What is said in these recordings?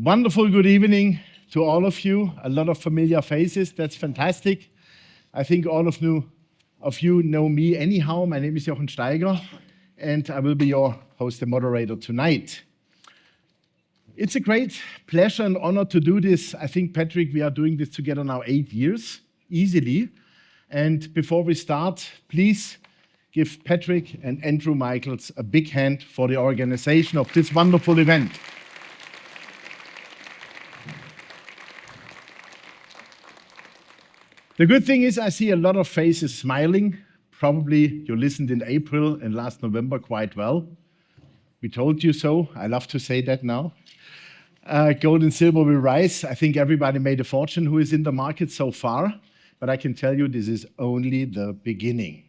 Wonderful good evening to all of you. A lot of familiar faces. That's fantastic. I think all of you know me anyhow. My name is Jochen Staiger, and I will be your host and moderator tonight. It's a great pleasure and honor to do this. I think, Patrick, we are doing this together now 8 years, easily. And before we start, please give Patrick and Andrew Michaels a big hand for the organization of this wonderful event. The good thing is I see a lot of faces smiling. Probably you listened in April and last November quite well. We told you so. I love to say that now. Gold and silver will rise. I think everybody made a fortune who is in the market so far. But I can tell you this is only the beginning.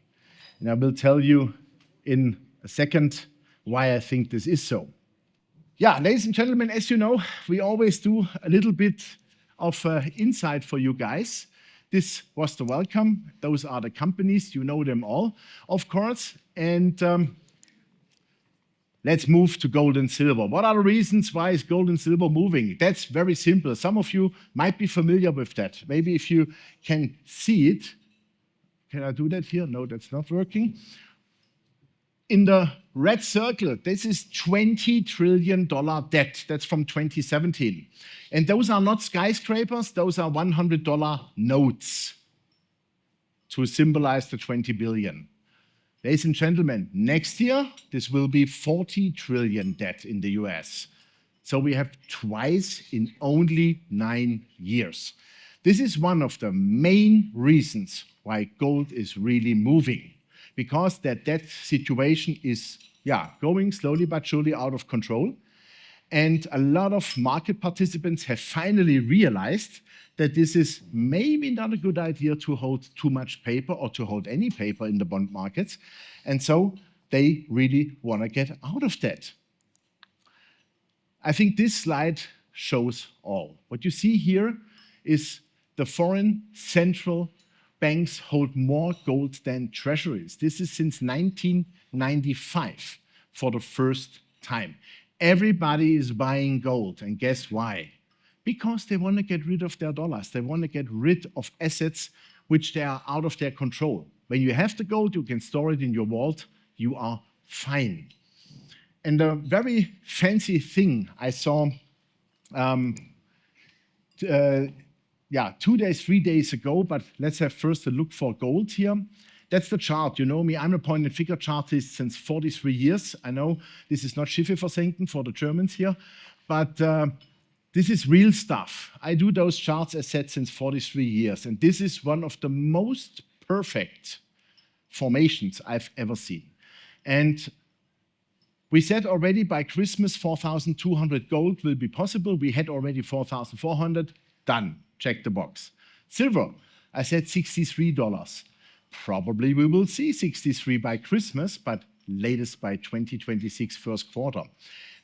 And I will tell you in a second why I think this is so. Yeah, ladies and gentlemen, as you know, we always do a little bit of insight for you guys. This was the welcome. Those are the companies. You know them all, of course. And let's move to gold and silver. What are the reasons why is gold and silver moving? That's very simple. Some of you might be familiar with that. Maybe if you can see it. Can I do that here? No, that's not working. In the red circle, this is $20 trillion debt. That's from 2017. And those are not skyscrapers, those are $100 notes to symbolize the 20 billion. Ladies and gentlemen, next year, this will be 40 trillion debt in the US. So we have twice in only 9 years. This is one of the main reasons why gold is really moving, because that debt situation is going slowly but surely out of control. And a lot of market participants have finally realized that this is maybe not a good idea to hold too much paper or to hold any paper in the bond markets. And so they really want to get out of that. I think this slide shows all. What you see here is the foreign central banks hold more gold than treasuries. This is since 1995 for the first time. Everybody is buying gold, and guess why? Because they want to get rid of their dollars. They want to get rid of assets which they are out of their control. When you have the gold, you can store it in your vault, you are fine. And a very fancy thing I saw 2 days, 3 days ago, but let's have first a look for gold here. That's the chart. You know me, I'm a point and figure chartist since 43 years. I know this is not Schiffe versenken for the Germans here, but this is real stuff. I do those charts, as said, since 43 years, and this is one of the most perfect formations I've ever seen. And we said already by Christmas 4,200 gold will be possible. We had already 4,400. Done. Check the box. Silver, I said $63. Probably we will see 63 by Christmas, but latest by 2026 first quarter.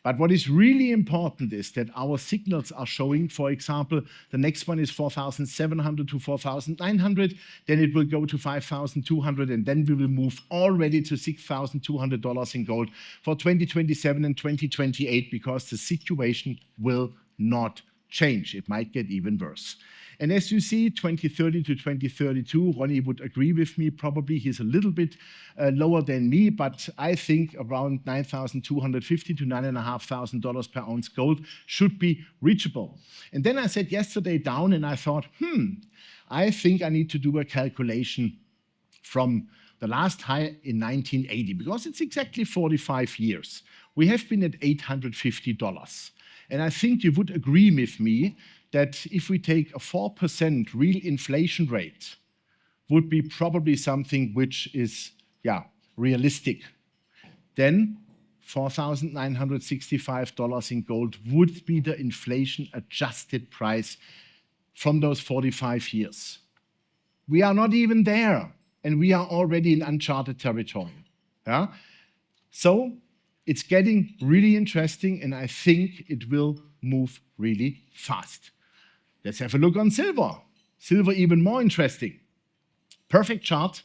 But what is really important is that our signals are showing, for example, the next one is 4,700 to 4,900, then it will go to 5,200, and then we will move already to $6,200 in gold for 2027 and 2028, because the situation will not change. It might get even worse. And as you see, 2030 to 2032, Ronnie would agree with me, probably he's a little bit lower than me, but I think around $9,250 to $9,500 per ounce gold should be reachable. And then I sat yesterday down and I thought, I think I need to do a calculation from the last high in 1980, because it's exactly 45 years. We have been at $850. And I think you would agree with me that if we take a 4% real inflation rate, would be probably something which is, realistic. Then $4,965 in gold would be the inflation-adjusted price from those 45 years. We are not even there, and we are already in uncharted territory. So it's getting really interesting, and I think it will move really fast. Let's have a look on silver. Silver even more interesting. Perfect chart,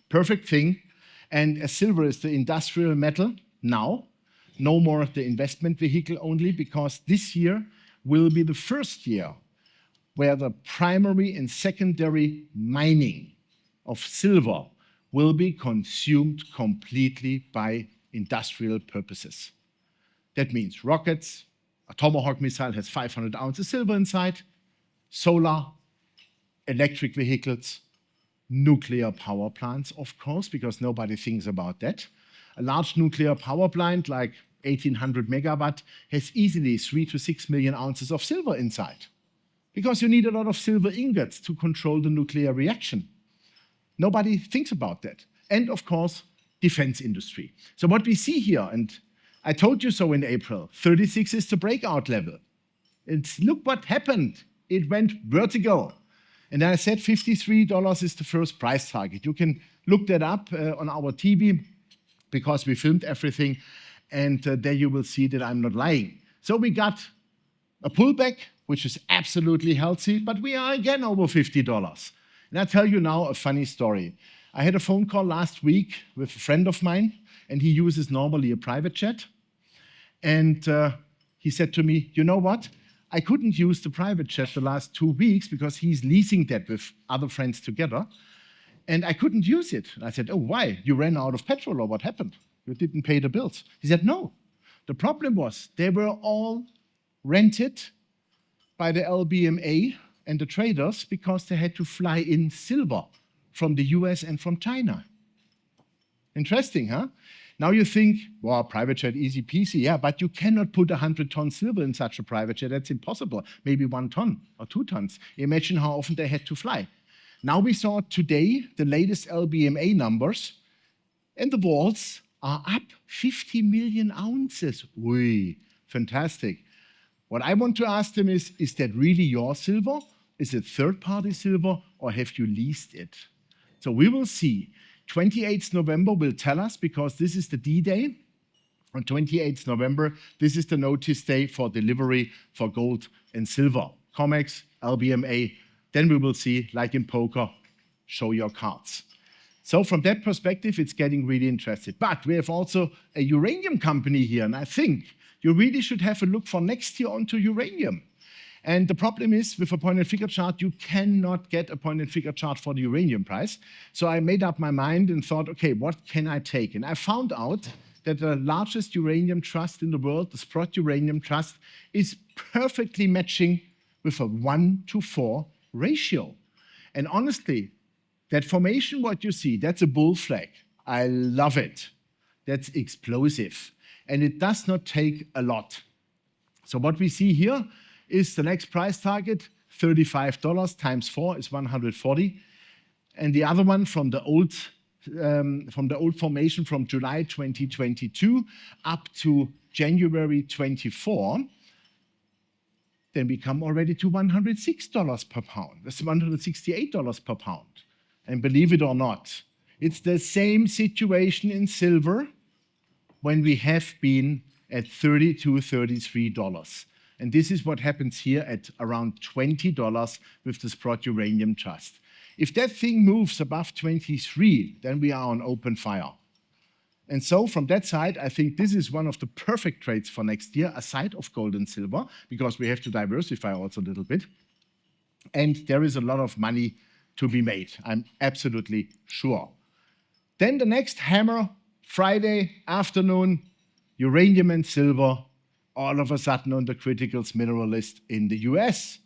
perfect thing. And as silver is the industrial metal now, no more the investment vehicle only, because this year will be the first year where the primary and secondary mining of silver will be consumed completely by industrial purposes. That means rockets, a Tomahawk missile has 500 ounces silver inside, solar, electric vehicles, nuclear power plants, of course, because nobody thinks about that. A large nuclear power plant like 1800 megawatt has easily 3 to 6 million ounces of silver inside, because you need a lot of silver ingots to control the nuclear reaction. Nobody thinks about that. And of course, defense industry. So what we see here, and I told you so in April, 36 is the breakout level. And look what happened. It went vertical. And then I said $53 is the first price target. You can look that up on our TV because we filmed everything. And there you will see that I'm not lying. So we got a pullback, which is absolutely healthy, but we are again over $50. And I'll tell you now a funny story. I had a phone call last week with a friend of mine, and he uses normally a private jet. And he said to me, you know what? I couldn't use the private jet the last 2 weeks because he's leasing that with other friends together. And I couldn't use it. And I said, oh, why? You ran out of petrol or what happened? You didn't pay the bills. He said, no. The problem was they were all rented by the LBMA and the traders because they had to fly in silver from the US and from China. Interesting, huh? Now you think, well, private jet, easy peasy. Yeah, but you cannot put 100 tons silver in such a private jet. That's impossible. Maybe 1 ton or 2 tons. Imagine how often they had to fly. Now we saw today the latest LBMA numbers, and the vaults are up 50 million ounces. Ui, fantastic. What I want to ask them is that really your silver? Is it third-party silver, or have you leased it? So we will see. 28th November will tell us, because this is the D-Day. On 28th November, this is the notice day for delivery for gold and silver. COMEX, LBMA, then we will see, like in poker, show your cards. So from that perspective, it's getting really interesting. But we have also a uranium company here, and I think you really should have a look for next year onto uranium. And the problem is, with a point-and-figure chart, you cannot get a point-and-figure chart for the uranium price. So I made up my mind and thought, okay, what can I take? And I found out that the largest uranium trust in the world, the Sprott Uranium Trust, is perfectly matching with a 1-to-4 ratio. And honestly, that formation, what you see, that's a bull flag. I love it. That's explosive. And it does not take a lot. So what we see here is the next price target, $35 times 4 is 140. And the other one from the old formation from July 2022 up to January 24, then we come already to $106 per pound. That's $168 per pound. And believe it or not, it's the same situation in silver when we have been at $32, $33. And this is what happens here at around $20 with the Sprott Uranium Trust. If that thing moves above 23, then we are on open fire. And so from that side, I think this is one of the perfect trades for next year, aside of gold and silver, because we have to diversify also a little bit. And there is a lot of money to be made, I'm absolutely sure. Then the next hammer, Friday afternoon, uranium and silver, all of a sudden on the criticals mineral list in the US.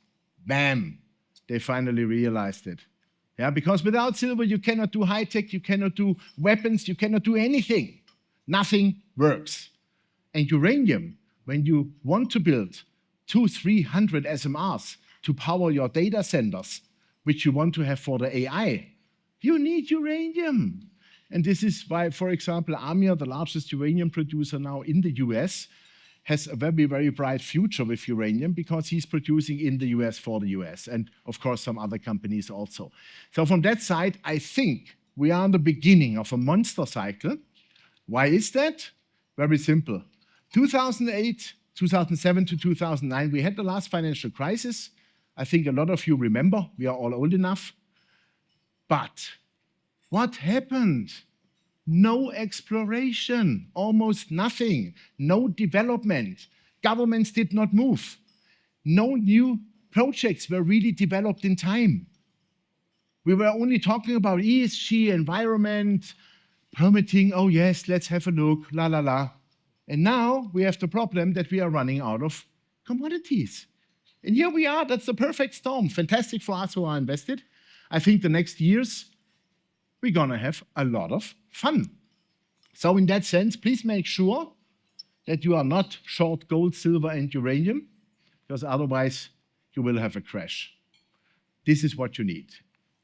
Bam! They finally realized it. Yeah, because without silver, you cannot do high tech, you cannot do weapons, you cannot do anything. Nothing works. And uranium, when you want to build 200-300 SMRs to power your data centers, which you want to have for the AI, you need uranium. And this is why, for example, Amir, the largest uranium producer now in the US, has a very, very bright future with uranium because he's producing in the US for the US, and of course some other companies also. So from that side, I think we are in the beginning of a monster cycle. Why is that? Very simple. 2008, 2007 to 2009, we had the last financial crisis. I think a lot of you remember, we are all old enough. But what happened? No exploration, almost nothing, no development. Governments did not move. no new projects were really developed in time. We were only talking about ESG, environment, permitting. Oh yes, let's have a look, la la la. And now we have the problem that we are running out of commodities. And here we are, that's the perfect storm. Fantastic for us who are invested. I think the next years, we're gonna have a lot of fun. So in that sense, please make sure that you are not short gold, silver, and uranium, because otherwise you will have a crash. This is what you need.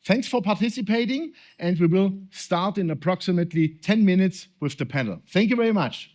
Thanks for participating, and we will start in approximately 10 minutes with the panel. Thank you very much.